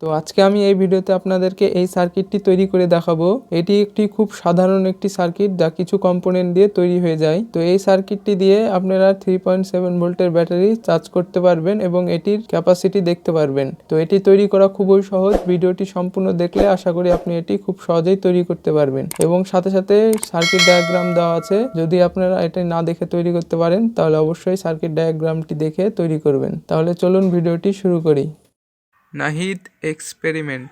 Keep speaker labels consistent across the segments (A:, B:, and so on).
A: তো আজকে আমি এই ভিডিওতে আপনাদেরকে এই সার্কিটটি তৈরি করে দেখাবো। এটি একটি খুব সাধারণ একটি সার্কিট যা কিছু কম্পোনেন্ট দিয়ে তৈরি হয়ে যায়। তো এই সার্কিটটি দিয়ে আপনারা 3.7 ভোল্টের ব্যাটারি চার্জ করতে পারবেন এবং এটির ক্যাপাসিটি দেখতে পারবেন। তো এটি তৈরি করা খুবই সহজ। ভিডিওটি সম্পূর্ণ দেখলে আশা করি আপনি এটি খুব সহজেই তৈরি করতে পারবেন এবং সাথে সাথে সার্কিট ডায়াগ্রাম দেওয়া আছে। যদি আপনারা এটা না দেখে তৈরি করতে পারেন তাহলে অবশ্যই সার্কিট ডায়াগ্রামটি দেখে তৈরি করবেন। তাহলে চলুন ভিডিওটি শুরু করি। নাহিদ এক্সপেরিমেন্ট।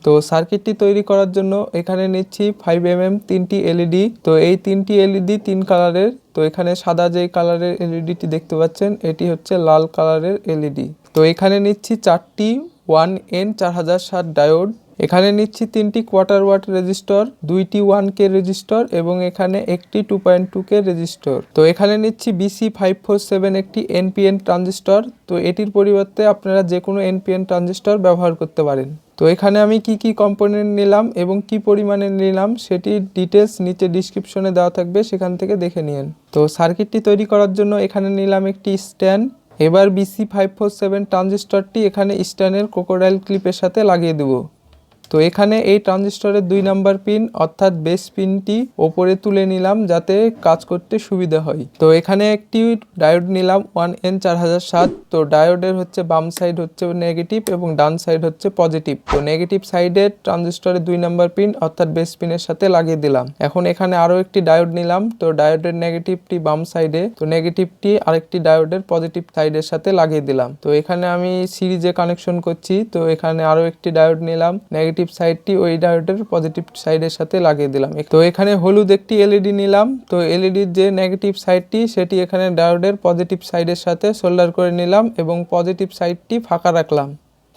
A: তো সার্কিটটি তৈরি করার জন্য এখানে নিচ্ছি 5 mm 3টি এলইডি। তো এই 3টি এলইডি 3 কালারের। তো এখানে সাদা যে কালারের এলইডিটি দেখতে পাচ্ছেন এটি হচ্ছে লাল কালারের এলইডি। তো এখানে নিচ্ছি 4টি 1N4060 ডায়োড। এখানে নিচ্ছি 3টি কোয়ার্টার ওয়াট রেজিস্টর, 2টি 1K রেজিস্টর এবং এখানে একটি 2.2K রেজিস্টর। তো এখানে নিচ্ছি BC547 একটি NPN ট্রানজিস্টর। তো এটির পরিবর্তে আপনারা যে কোনো NPN ট্রানজিস্টর ব্যবহার করতে পারেন। তো এখানে আমি কি কম্পোনেন্ট নিলাম এবং কি পরিমাণে নিলাম সেটির ডিটেলস নিচে ডিসক্রিপশনে দেওয়া থাকবে, সেখান থেকে দেখে নিন। তো সার্কিটটি তৈরি করার জন্য এখানে নিলাম একটি স্ট্যান্ড। এবার BC547 ট্রানজিস্টরটি এখানে স্ট্যান্ডের ক্রোকোডাইল ক্লিপের সাথে লাগিয়ে দেব। তো এখানে এই ট্রানজিস্টরের 2 নাম্বার পিন অর্থাৎ বেস পিনটি ওপরে তুলে নিলাম যাতে কাজ করতে সুবিধা হয়। তো এখানে একটি ডায়োড নিলাম 1N4060। তো ডায়োডের হচ্ছে বাম সাইড হচ্ছে নেগেটিভ এবং ডান সাইড হচ্ছে পজিটিভ। তো নেগেটিভ সাইডের ট্রানজিস্টরের 2 নাম্বার পিন অর্থাৎ বেস পিনের সাথে লাগিয়ে দিলাম। এখন এখানে আরো একটি ডায়োড নিলাম। তো ডায়োডের নেগেটিভটি বাম সাইডে, তো নেগেটিভটি আরেকটি ডায়োডের পজিটিভ সাইডের সাথে লাগিয়ে দিলাম। তো এখানে আমি সিরিজে কানেকশন করছি। তো এখানে আরো একটি ডায়োড নিলাম, নেগেটিভ সাইডটি ওই ডায়োডের পজিটিভ সাইডের সাথে লাগিয়ে দিলাম। তো এখানে হলুদ একটি এলইডি নিলাম। তো এলইডির যে নেগেটিভ সাইডটি সেটি এখানে ডায়োডের পজিটিভ সাইডের সাথে সোল্ডার করে নিলাম এবং পজিটিভ সাইডটি ফাঁকা রাখলাম।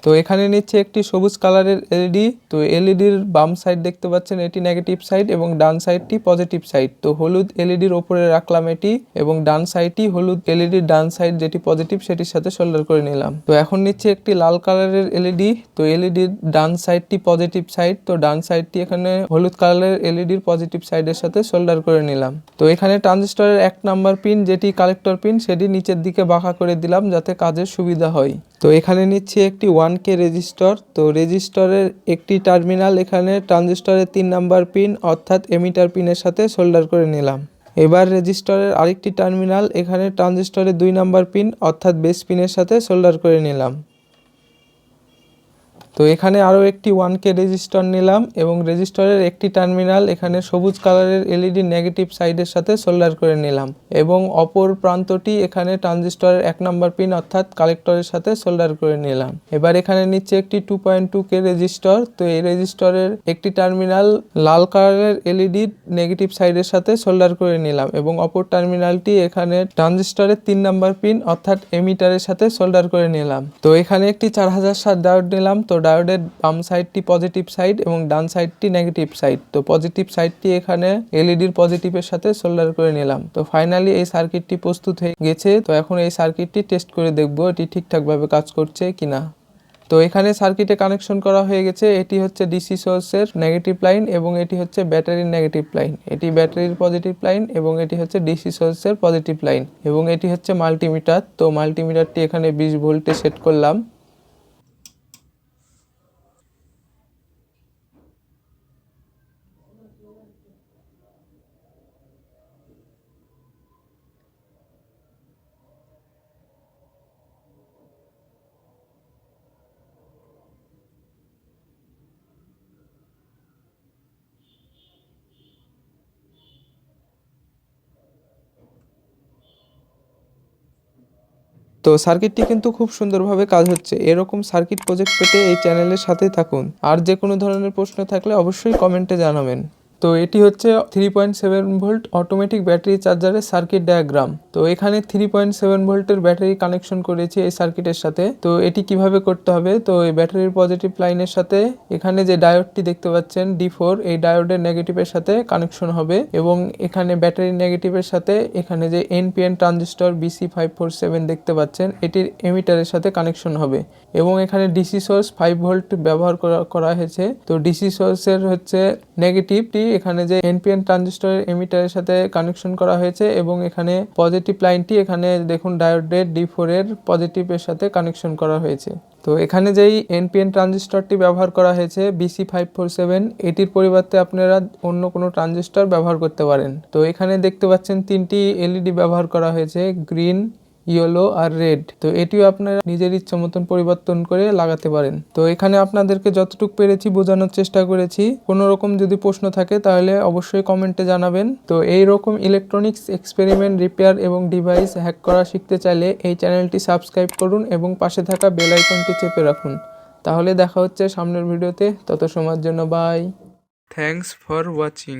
A: তো এখানে নিচ্ছে একটি সবুজ কালারের এলইডি। তো এলইডির বাম সাইড দেখতে পাচ্ছেন এটি নেগেটিভ সাইড এবং ডান সাইডটি পজিটিভ সাইড। তো হলুদ এলইডির ওপরে রাখলাম এটি এবং ডান সাইডটি হলুদ এলইডির ডান সাইড যেটি পজিটিভ সেটির সাথে সোল্ডার করে নিলাম। তো এখন নিচ্ছে একটি লাল কালারের এলইডি। তো এলইডির ডান সাইডটি পজিটিভ সাইড। তো ডান সাইডটি এখানে হলুদ কালারের এলইডির পজিটিভ সাইডের সাথে সোল্ডার করে নিলাম। তো এখানে ট্রানজিস্টরের 1 নাম্বার পিন যেটি কালেক্টর পিন সেটি নিচের দিকে বাঁকা করে দিলাম যাতে কাজের সুবিধা হয়। তো এখানে নিচ্ছি একটি 1K রেজিস্টর। তো রেজিস্টরের একটি টার্মিনাল এখানে ট্রানজিস্টরের 3 নাম্বার পিন অর্থাৎ এমিটার পিনের সাথে সোল্ডার করে নিলাম। এবার রেজিস্টরের আরেকটি টার্মিনাল এখানে ট্রানজিস্টরের 2 নাম্বার পিন অর্থাৎ বেস পিনের সাথে সোল্ডার করে নিলাম। তো এখানে আরও একটি 1K রেজিস্টর নিলাম এবং রেজিস্টরের একটি টার্মিনাল এখানে সবুজ কালারের এলইডি নেগেটিভ সাইডের সাথে সোল্ডার করে নিলাম এবং অপর প্রান্তটি এখানে ট্রানজিস্টরের 1 নাম্বার পিন অর্থাৎ কালেক্টরের সাথে সোল্ডার করে নিলাম। এবার এখানে নিচ্ছে একটি 2.2K রেজিস্টর। তো এই রেজিস্টরের একটি টার্মিনাল লাল কালারের এলইডি নেগেটিভ সাইডের সাথে সোল্ডার করে নিলাম এবং অপর টার্মিনালটি এখানে ট্রানজিস্টরের 3 নাম্বার পিন অর্থাৎ এমিটারের সাথে সোল্ডার করে নিলাম। তো এখানে একটি 4060 ডায়োড নিলাম। তো ডায়োডের বাম সাইডটি পজিটিভ সাইড এবং ডান সাইডটি নেগেটিভ সাইড। তো পজিটিভ সাইডটি এখানে এলইডির পজিটিভের সাথে সোল্ডার করে নিলাম। তো ফাইনালি এই সার্কিটটি প্রস্তুত হয়ে গেছে। তো এখন এই সার্কিটটি টেস্ট করে দেখব এটি ঠিকঠাকভাবে কাজ করছে কিনা। তো এখানে সার্কিটে কানেকশন করা হয়ে গেছে। এটি হচ্ছে ডিসি সোর্সের নেগেটিভ লাইন এবং এটি হচ্ছে ব্যাটারির নেগেটিভ লাইন। এটি ব্যাটারির পজিটিভ লাইন এবং এটি হচ্ছে ডিসি সোর্সের পজিটিভ লাইন এবং এটি হচ্ছে মাল্টিমিটার। তো মাল্টিমিটারটি এখানে 20 ভোল্টে সেট করলাম। তো সার্কিটটি কিন্তু খুব সুন্দরভাবে কাজ হচ্ছে। এরকম সার্কিট প্রজেক্ট পেতে এই চ্যানেলের সাথেই থাকুন। আর যে কোনো ধরনের প্রশ্ন থাকলে অবশ্যই কমেন্টে জানাবেন। তো এটি হচ্ছে 3.7 ভোল্ট অটোমেটিক ব্যাটারি চার্জারের সার্কিট ডায়াগ্রাম। তো এখানে 3.7 ভোল্টের ব্যাটারি কানেকশন করেছি এই সার্কিটের সাথে। তো এটি কিভাবে করতে হবে, তো এই ব্যাটারির পজিটিভ লাইনের সাথে এখানে যে ডায়োডটি দেখতে পাচ্ছেন D4, এই ডায়োডের নেগেটিভের সাথে কানেকশন হবে এবং এখানে ব্যাটারির নেগেটিভের সাথে এখানে যে NPN ট্রানজিস্টর BC547 দেখতে পাচ্ছেন এটির এমিটারের সাথে কানেকশন হবে এবং এখানে ডিসি সোর্স 5 ভোল্ট ব্যবহার করা হয়েছে। তো ডিসি সোর্সের হচ্ছে নেগেটিভটি এখানে যে এনপিএন ট্রানজিস্টরের এমিটারের সাথে কানেকশন করা হয়েছে এবং এখানে পজিটিভ লাইনটি এখানে দেখুন ডায়োডের D4 এর পজিটিভের সাথে কানেকশন করা হয়েছে। তো এখানে যেই এনপিএন ট্রানজিস্টরটি ব্যবহার করা হয়েছে BC547, এটির পরিবর্তে আপনারা অন্য কোনো ট্রানজিস্টর ব্যবহার করতে পারেন। তো এখানে দেখতে পাচ্ছেন 3টি এলইডি ব্যবহার করা হয়েছে, গ্রিন, ইয়েলো আর রেড। তো এটিও আপনারা নিজের ইচ্ছা মতন পরিবর্তন করে লাগাতে পারেন। তো এখানে আপনাদেরকে যতটুকু পেরেছি বোঝানোর চেষ্টা করেছি। কোনো রকম যদি প্রশ্ন থাকে তাহলে অবশ্যই কমেন্টে জানাবেন। তো এই রকম ইলেকট্রনিক্স এক্সপেরিমেন্ট, রিপেয়ার এবং ডিভাইস হ্যাক করা শিখতে চাইলে এই চ্যানেলটি সাবস্ক্রাইব করুন এবং পাশে থাকা বেল আইকনটি চেপে রাখুন। তাহলে দেখা হচ্ছে সামনের ভিডিওতে। তত সময়ের জন্য বাই। Thanks for watching.